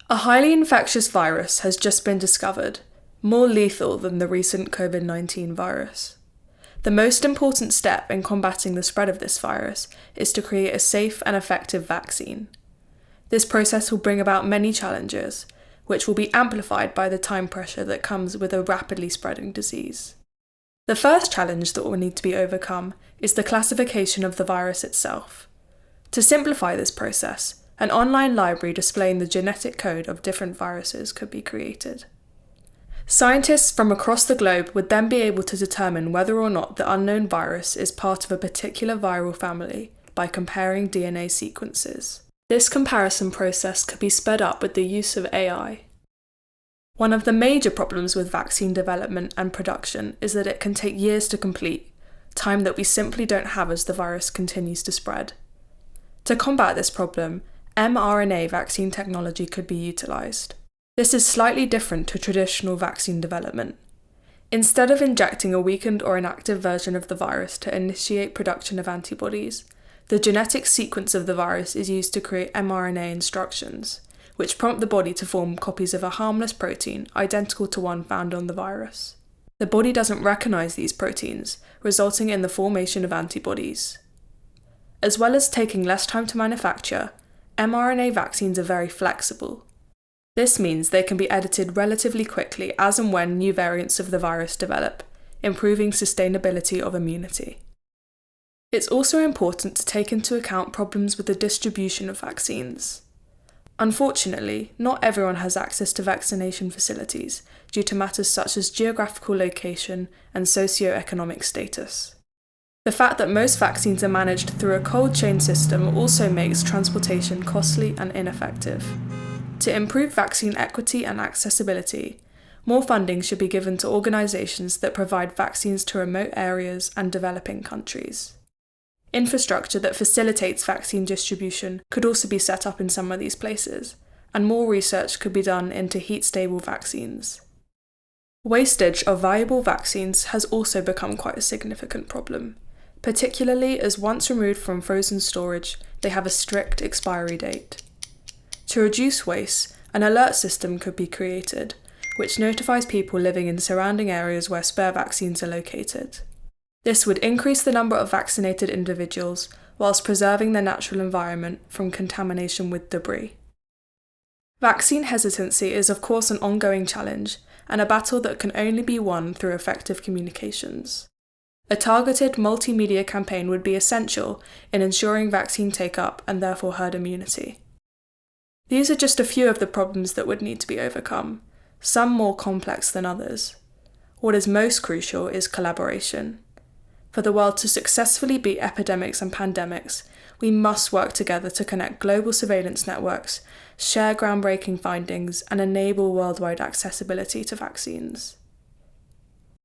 A highly infectious virus has just been discovered, more lethal than the recent COVID-19 virus. The most important step in combating the spread of this virus is to create a safe and effective vaccine. This process will bring about many challenges, which will be amplified by the time pressure that comes with a rapidly spreading disease. The first challenge that will need to be overcome is the classification of the virus itself. To simplify this process, an online library displaying the genetic code of different viruses could be created. Scientists from across the globe would then be able to determine whether or not the unknown virus is part of a particular viral family by comparing DNA sequences. This comparison process could be sped up with the use of AI. One of the major problems with vaccine development and production is that it can take years to complete, time that we simply don't have as the virus continues to spread. To combat this problem, mRNA vaccine technology could be utilised. This is slightly different to traditional vaccine development. Instead of injecting a weakened or inactive version of the virus to initiate production of antibodies, the genetic sequence of the virus is used to create mRNA instructions, which prompt the body to form copies of a harmless protein identical to one found on the virus. The body doesn't recognise these proteins, resulting in the formation of antibodies. As well as taking less time to manufacture, mRNA vaccines are very flexible. This means they can be edited relatively quickly as and when new variants of the virus develop, improving sustainability of immunity. It's also important to take into account problems with the distribution of vaccines. Unfortunately, not everyone has access to vaccination facilities due to matters such as geographical location and socio-economic status. The fact that most vaccines are managed through a cold chain system also makes transportation costly and ineffective. To improve vaccine equity and accessibility, more funding should be given to organisations that provide vaccines to remote areas and developing countries. Infrastructure that facilitates vaccine distribution could also be set up in some of these places, and more research could be done into heat-stable vaccines. Wastage of valuable vaccines has also become quite a significant problem, particularly as once removed from frozen storage, they have a strict expiry date. To reduce waste, an alert system could be created, which notifies people living in surrounding areas where spare vaccines are located. This would increase the number of vaccinated individuals whilst preserving their natural environment from contamination with debris. Vaccine hesitancy is of course an ongoing challenge and a battle that can only be won through effective communications. A targeted multimedia campaign would be essential in ensuring vaccine take-up and therefore herd immunity. These are just a few of the problems that would need to be overcome, some more complex than others. What is most crucial is collaboration. For the world to successfully beat epidemics and pandemics, we must work together to connect global surveillance networks, share groundbreaking findings, and enable worldwide accessibility to vaccines.